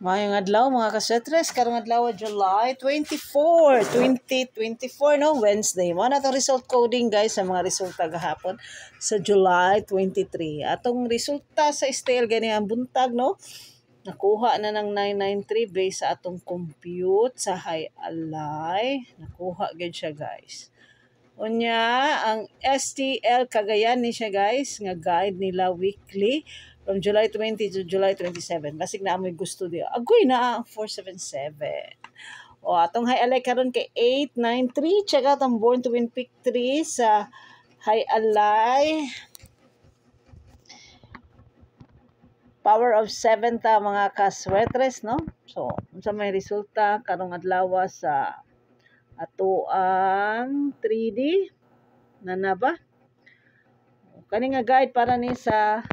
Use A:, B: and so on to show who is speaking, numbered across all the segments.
A: Mayong adlaw mga kaswetres, karong adlaw July 24, 2024 no, Wednesday. Mo na tong result coding guys sa mga resulta gahapon sa July 23. Atong resulta sa style gani ang buntag no. Nakuha na ng 993 based sa atong compute sa High Alay. Nakuha gid siya guys. Unya, ang STL Cagayan ni siya guys, nga guide nila weekly from July 20 to July 27. Basig na amoy gusto diya. Agoy na ang 477. O, atong High Alay karon kay 893. Check out ang Born to Win Pick 3 sa High Alay. Power of 7 ta mga kaswetres, no? So, unsa may resulta karong adlaw sa ato ang 3D na ba? Kani nga guide para ni sa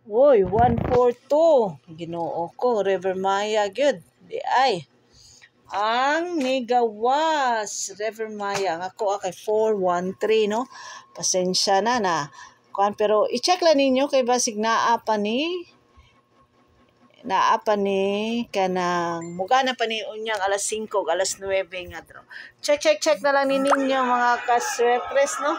A: 142 Ginoo ko River Maya good di ay ang Nigawas River Maya nga ko kay 413 no. Pasensya na kuan pero i-check lang ninyo kay basig naa pa ni kanang mugana pa ni unyang alas 5 alas 9 nga draw. Check na lang ninyo mga kaswetres no.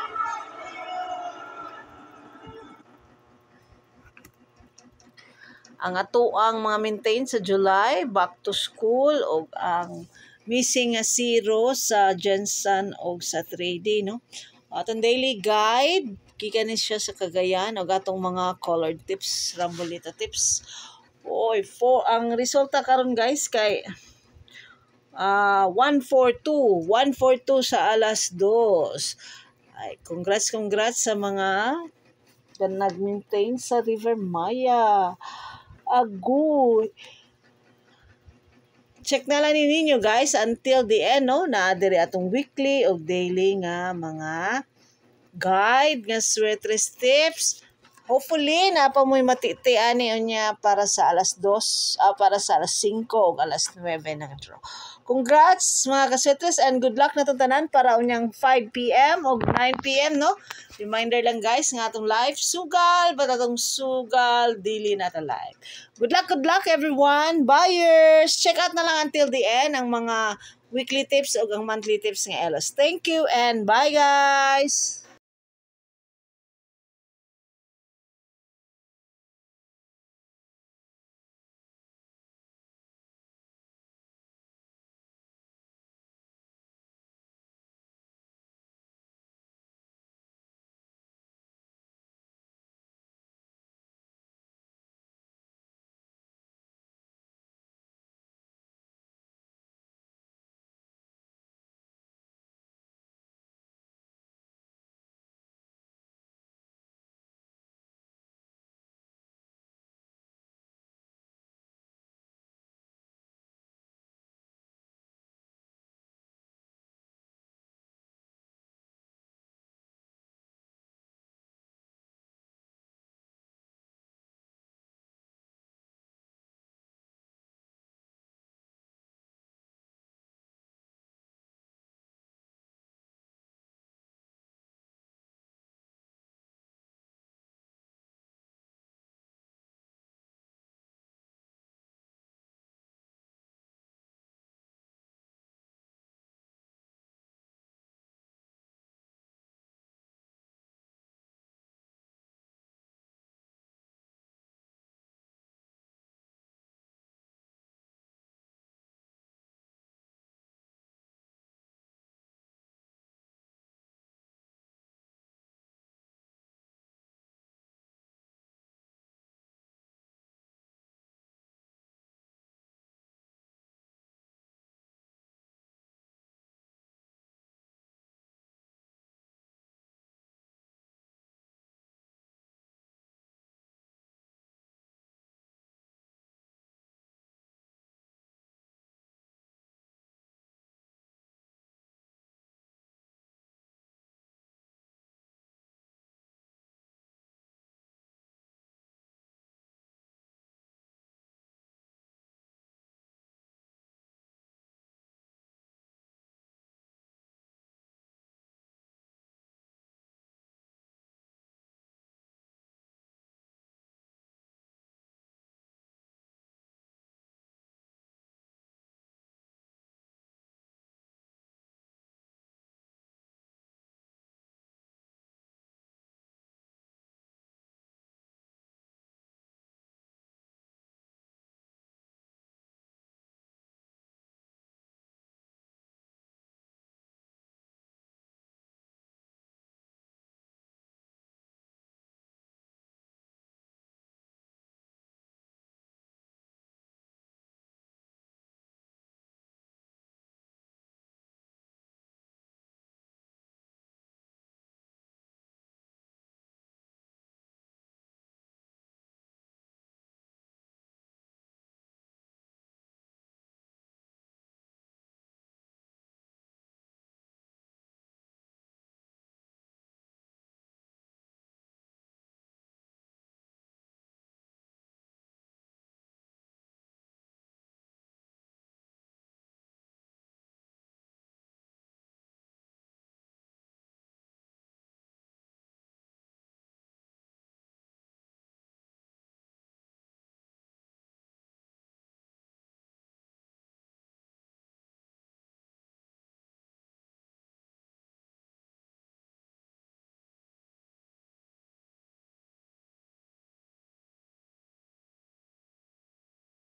A: Ang atoang mga maintain sa July back to school o ang missing nga zero sa Jensen o sa 3D no. Atong daily guide gikan ni siya sa Cagayan o gatong mga colored tips, rambolita tips. Ang resulta karon guys kay 142 sa alas 2. Ay congrats sa mga nag-maintain sa River Maya. Agoy. Check na lang ninyo guys until the end no, na diri atong weekly o daily nga mga guide nga sweatres tips. Hopefully na pa mo'y matiti ani unya para sa alas 2, para sa alas 5 o alas 9 na draw. Congrats mga kaswetres and good luck na tanan para unyang 5 PM o 9 PM no. Reminder lang guys nga atong live sugal batatong sugal dili na ta live. Good luck everyone. Buyers, check out na lang until the end ang mga weekly tips o ang monthly tips nga Elos. Thank you and bye guys.